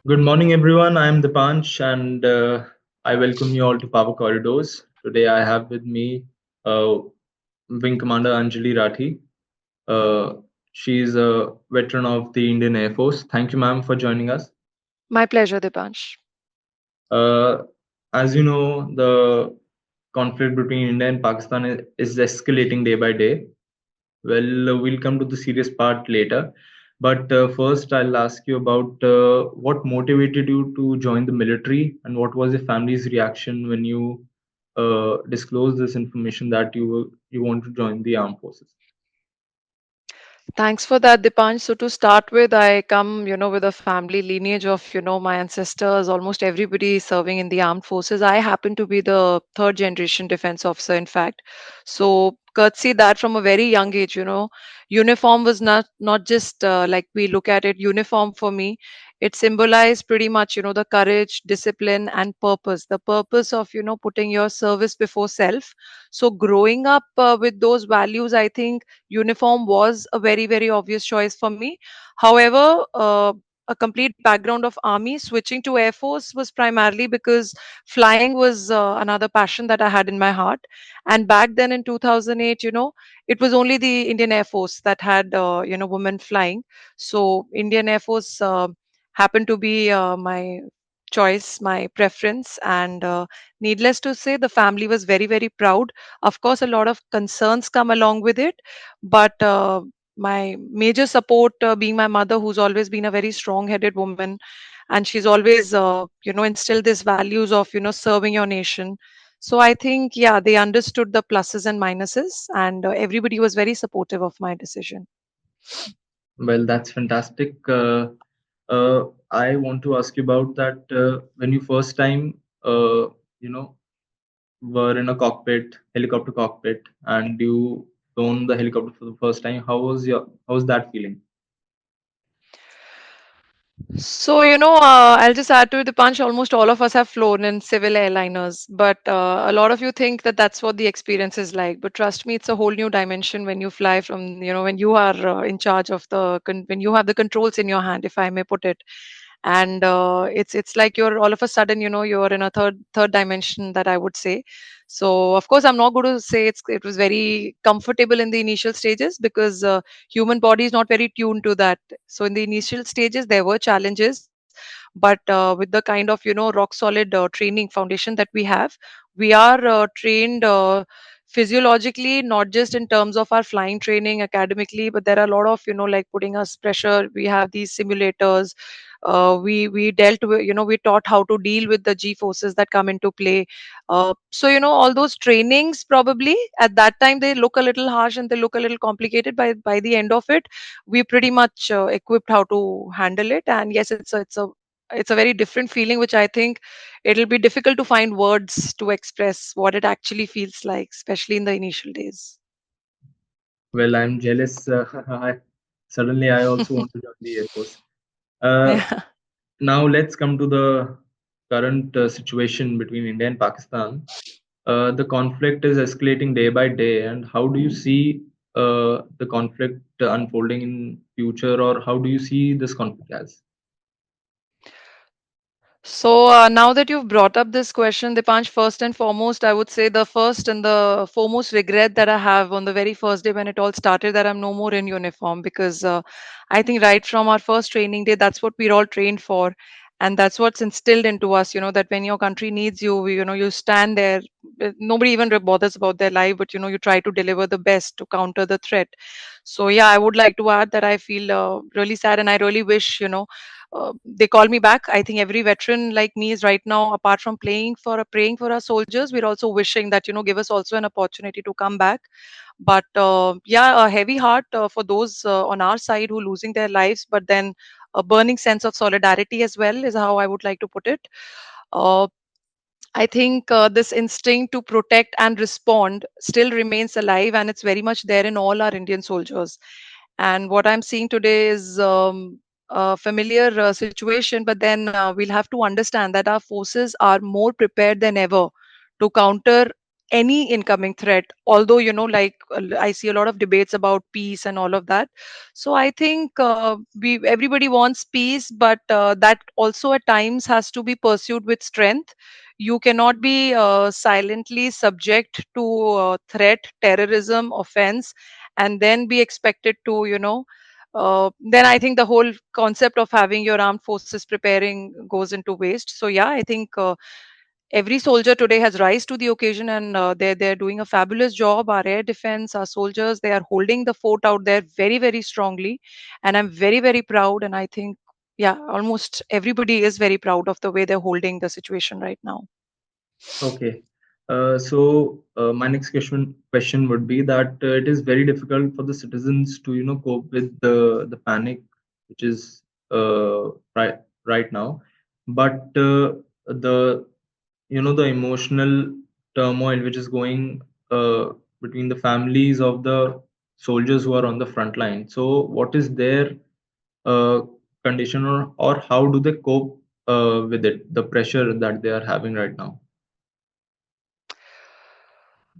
Good morning, everyone. I am Dipansh, and I welcome you all to Power Corridors. Today, I have with me uh, Wing Commander Anjali Rathee. Uh, she is a veteran of the Indian Air Force. Thank you, ma'am, for joining us. My pleasure, Dipansh. Uh, as you know, the conflict between India and Pakistan is escalating day by day. Well, we'll come to the serious part later. But first, I'll ask you about what motivated you to join the military and what was your family's reaction when you disclosed this information that you want to join the armed forces. Thanks for that, Dipansh. So to start with, I come, with a family lineage of, my ancestors, almost everybody serving in the armed forces. I happen to be the third generation defense officer, in fact. So courtesy that from a very young age, uniform was not just like we look at it. Uniform for me, it symbolized pretty much, the courage, discipline, and purpose. The purpose of, putting your service before self. So growing up with those values, I think uniform was a very, very obvious choice for me. However, a complete background of army, switching to Air Force was primarily because flying was another passion that I had in my heart. And back then in 2008, it was only the Indian Air Force that had, women flying. So Indian Air Force happened to be my choice, my preference. And needless to say, the family was very, very proud. Of course, a lot of concerns come along with it, but my major support being my mother, who's always been a very strong-headed woman, and she's always, instilled these values of, serving your nation. So I think, yeah, they understood the pluses and minuses, and everybody was very supportive of my decision. Well, that's fantastic. I want to ask you about that when you first time, you know, were in a helicopter cockpit, and you flown the helicopter for the first time. How was that feeling? So, I'll just add to the punch. Almost all of us have flown in civil airliners, but a lot of you think that that's what the experience is like. But trust me, it's a whole new dimension when you fly from, when you are in charge of when you have the controls in your hand, if I may put it. And it's like you're all of a sudden, you're in a third dimension, that I would say. So, of course, I'm not going to say it was very comfortable in the initial stages, because human body is not very tuned to that. So in the initial stages there were challenges, but with the kind of rock solid training foundation that we have, we are trained physiologically, not just in terms of our flying training academically, but there are a lot of like putting us pressure. We have these simulators. We dealt with, we taught how to deal with the g forces that come into play. So all those trainings, probably at that time, they look a little harsh and they look a little complicated. By the end of it, we pretty much equipped how to handle it. And yes, it's a very different feeling, which I think it'll be difficult to find words to express what it actually feels like, especially in the initial days. Well, I'm jealous. Suddenly, I also want to join the Air Force. Uh, Yeah. Now, let's come to the current situation between India and Pakistan. The conflict is escalating day by day, and how do you see the conflict unfolding in future, or how do you see this conflict as? So now that you've brought up this question, Dipansh, first and foremost, I would say the first and the foremost regret that I have on the very first day when it all started, that I'm no more in uniform, because I think right from our first training day, that's what we're all trained for. And that's what's instilled into us, that when your country needs you, you stand there. Nobody even bothers about their life, but, you try to deliver the best to counter the threat. So, yeah, I would like to add that I feel really sad, and I really wish, they call me back. I think every veteran like me is right now, apart from praying for our soldiers, we're also wishing that give us also an opportunity to come back. But yeah, a heavy heart for those on our side who losing their lives, but then a burning sense of solidarity as well, is how I would like to put it. uh, I think this instinct to protect and respond still remains alive, and it's very much there in all our Indian soldiers. And what I'm seeing today is a familiar situation, but then we'll have to understand that our forces are more prepared than ever to counter any incoming threat, although like I see a lot of debates about peace and all of that. So I think we everybody wants peace, but that also at times has to be pursued with strength. You cannot be silently subject to threat, terrorism, offense, and then be expected to then I think the whole concept of having your armed forces preparing goes into waste. So yeah, I think every soldier today has rise to the occasion, and they're doing a fabulous job. Our air defense, our soldiers, they are holding the fort out there very very strongly, and I'm very very proud. And I think yeah, almost everybody is very proud of the way they're holding the situation right now. Okay. So my next question would be that it is very difficult for the citizens to cope with the panic which is right now, but the the emotional turmoil which is going between the families of the soldiers who are on the front line. So what is their uh, condition, or how do they cope with it, the pressure that they are having right now?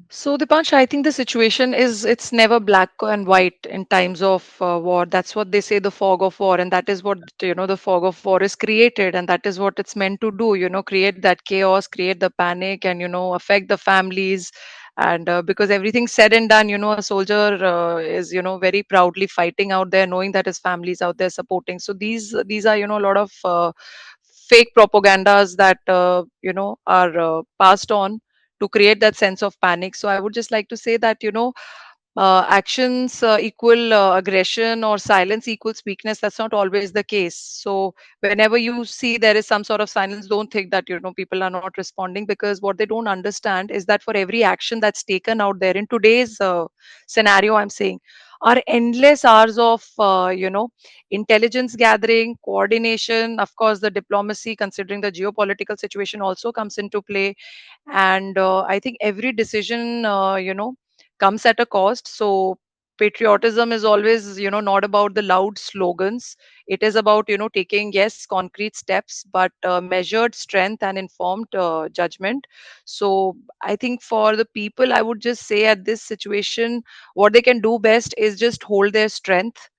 So, Dipansh, I think the situation is it's never black and white in times of war. That's what they say, the fog of war, and that is what the fog of war is created, and that is what it's meant to do. Create that chaos, create the panic, and affect the families. And because everything's said and done, a soldier is very proudly fighting out there, knowing that his family's out there supporting. So these are a lot of fake propagandas that are passed on to create that sense of panic. So I would just like to say that actions equal aggression, or silence equals weakness. That's not always the case. So whenever you see there is some sort of silence, don't think that people are not responding, because what they don't understand is that for every action that's taken out there in today's scenario, I'm saying, are endless hours of intelligence gathering, coordination, of course the diplomacy, considering the geopolitical situation, also comes into play. And I think every decision comes at a cost. So patriotism is always not about the loud slogans. It is about taking, yes, concrete steps, but measured strength and informed judgment. So I think for the people, I would just say at this situation, what they can do best is just hold their strength.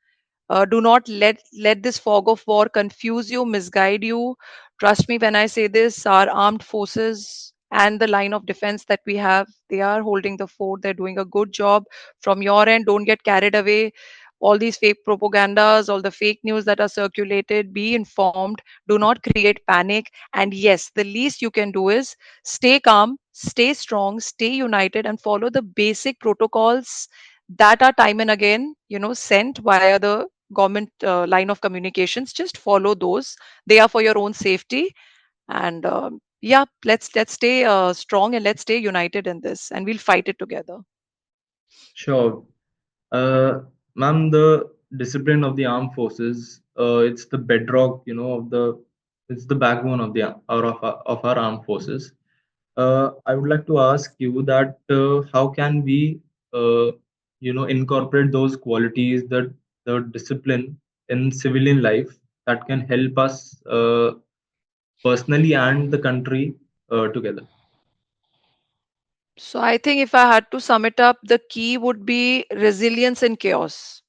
Do not let this fog of war confuse you, misguide you. Trust me when I say this. Our armed forces and the line of defense that we have, they are holding the fort. They're doing a good job. From your end, don't get carried away. All these fake propagandas, all the fake news that are circulated, be informed. Do not create panic. And yes, the least you can do is stay calm, stay strong, stay united, and follow the basic protocols that are time and again sent via the government line of communications. Just follow those. They are for your own safety. And yeah, let's stay strong, and let's stay united in this, and we'll fight it together. Sure. Uh, Ma'am, the discipline of the armed forces, it's the bedrock, it's the backbone of of our armed forces. I would like to ask you that how can we, incorporate those qualities, the discipline in civilian life that can help us personally and the country together. So I think if I had to sum it up, the key would be resilience in chaos.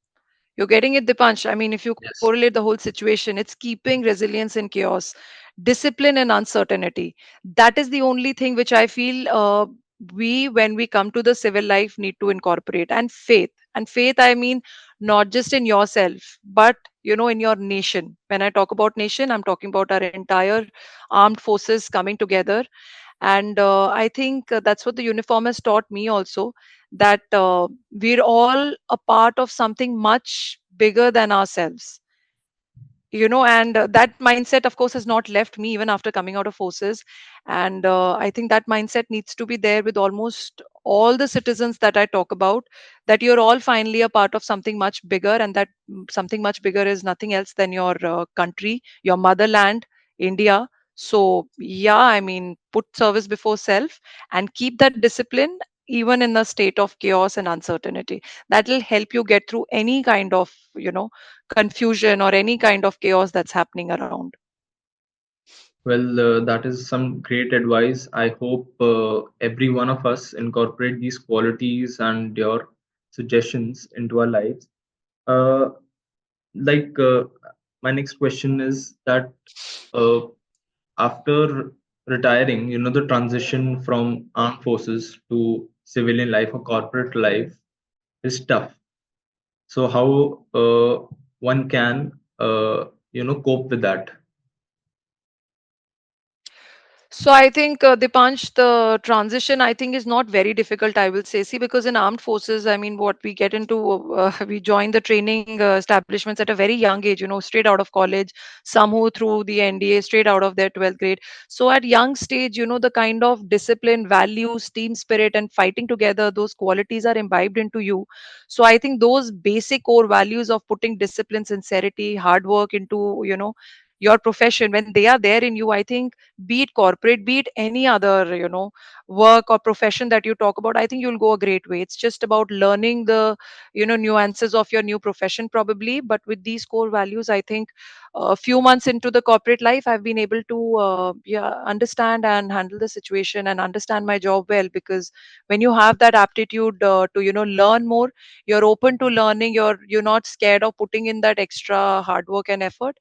You're getting it, Dipansh. I mean, if you Yes. correlate the whole situation, it's keeping resilience in chaos, discipline and uncertainty. That is the only thing which I feel when we come to the civil life, need to incorporate. And faith. And faith, I mean, not just in yourself, but in your nation. When I talk about nation, I'm talking about our entire armed forces coming together. And I think that's what the uniform has taught me also, that we're all a part of something much bigger than ourselves. And that mindset, of course, has not left me even after coming out of forces. And I think that mindset needs to be there with almost all the citizens that I talk about, that you're all finally a part of something much bigger, and that something much bigger is nothing else than your country, your motherland, India. So yeah, I mean, put service before self, and keep that discipline even in a state of chaos and uncertainty. That will help you get through any kind of confusion or any kind of chaos that's happening around. Well, that is some great advice. I hope every one of us incorporate these qualities and your suggestions into our lives. Uh, like my next question is that uh, after retiring, the transition from armed forces to civilian life or corporate life is tough. So how one can cope with that? So I think Dipansh, the transition I think is not very difficult. I will say, see, because in armed forces, I mean, what we get into, we join the training establishments at a very young age. Straight out of college. Some who through the NDA, straight out of their 12th grade. So at young stage, the kind of discipline, values, team spirit, and fighting together, those qualities are imbibed into you. So I think those basic core values of putting discipline, sincerity, hard work into your profession, when they are there in you, I think, be it corporate, be it any other work or profession that you talk about, I think you'll go a great way. It's just about learning the nuances of your new profession probably, but with these core values, I think a few months into the corporate life, I've been able to yeah, understand and handle the situation and understand my job well, because when you have that aptitude to learn more, you're open to learning, you're not scared of putting in that extra hard work and effort.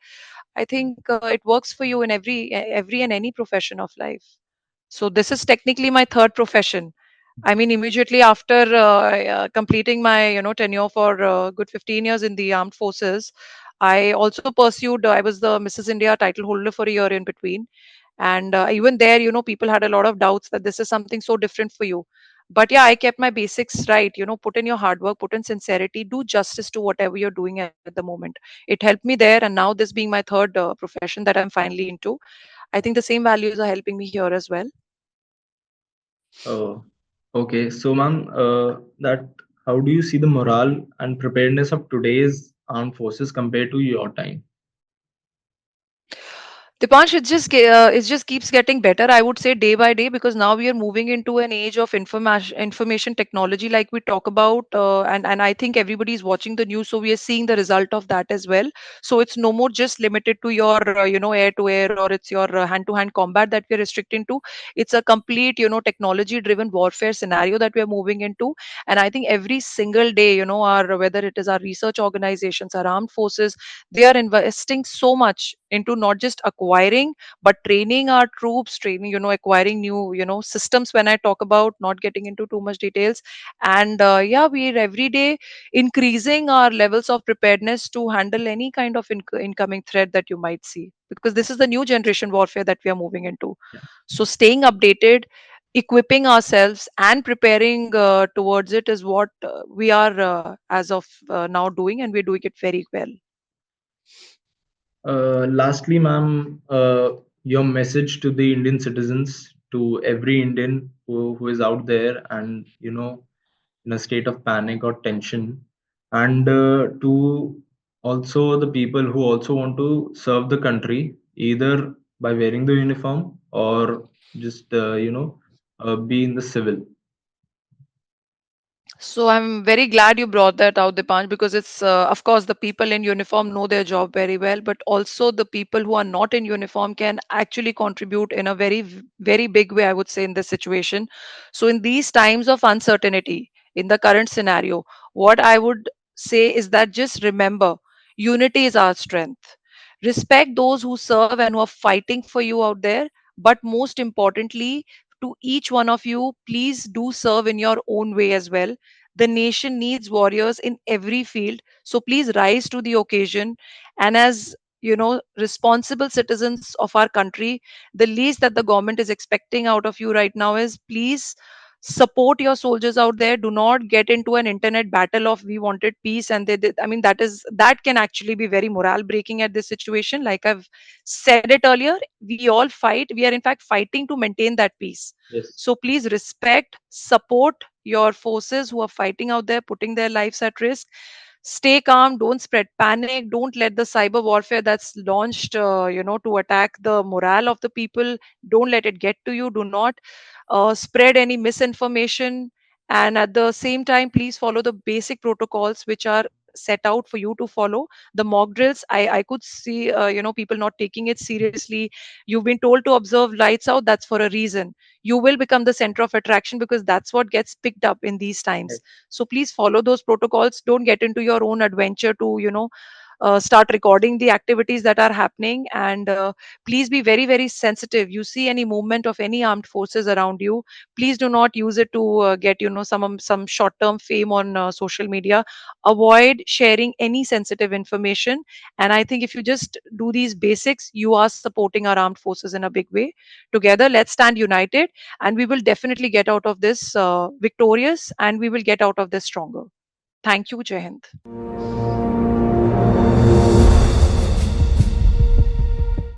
I think it works for you in every and any profession of life. So this is technically my third profession. I mean, immediately after completing my tenure for good 15 years in the armed forces, I also pursued. I was the Mrs. India title holder for a year in between, and even there, people had a lot of doubts that this is something so different for you. But yeah, I kept my basics right. Put in your hard work, put in sincerity, do justice to whatever you're doing at the moment. It helped me there, and now this being my third profession that I'm finally into, I think the same values are helping me here as well. Oh, okay. So, ma'am, that how do you see the morale and preparedness of today's armed forces compared to your time? Dipansh, it just keeps getting better. I would say day by day, because now we are moving into an age of information technology, like we talk about, and I think everybody is watching the news, so we are seeing the result of that as well. So it's no more just limited to your air to air, or it's your hand to hand combat that we are restricting to. It's a complete technology driven warfare scenario that we are moving into, and I think every single day, our whether it is our research organizations, our armed forces, they are investing so much into not just acquiring but training our troops, training, acquiring new systems, when I talk about, not getting into too much details. And yeah, we are every day increasing our levels of preparedness to handle any kind of incoming threat that you might see, because this is the new generation warfare that we are moving into. So staying updated, equipping ourselves and preparing towards it is what we are as of now doing, and we're doing it very well. Lastly, ma'am, your message to the Indian citizens, to every Indian who is out there and in a state of panic or tension, and to also the people who also want to serve the country, either by wearing the uniform or just be in the civil. So I'm very glad you brought that out, Dipanj, because it's of course the people in uniform know their job very well, but also the people who are not in uniform can actually contribute in a very big way, I would say, in this situation. So in these times of uncertainty, in the current scenario, what I would say is that just remember, unity is our strength. Respect those who serve and who are fighting for you out there, but most importantly, to each one of you, please do serve in your own way as well. The nation needs warriors in every field. So please rise to the occasion. And as responsible citizens of our country, the least that the government is expecting out of you right now is please support your soldiers out there. Do not get into an internet battle of we wanted peace, and I mean, that can actually be very morale breaking at this situation. Like I've said it earlier, we all fight, we are in fact fighting to maintain that peace. Yes. So please respect, support your forces who are fighting out there, putting their lives at risk. Stay calm, don't spread panic, don't let the cyber warfare that's launched to attack the morale of the people, don't let it get to you. Do not spread any misinformation. And at the same time, please follow the basic protocols which are set out for you to follow. The mock drills, I could see people not taking it seriously. You've been told to observe lights out, that's for a reason. You will become the center of attraction because that's what gets picked up in these times. So please follow those protocols. Don't get into your own adventure to start recording the activities that are happening. And please be very very sensitive. You see any movement of any armed forces around you, please do not use it to get some short term fame on social media. Avoid sharing any sensitive information. And I think if you just do these basics, you are supporting our armed forces in a big way. Together, let's stand united, and we will definitely get out of this victorious, and we will get out of this stronger. Thank you, Jai Hind.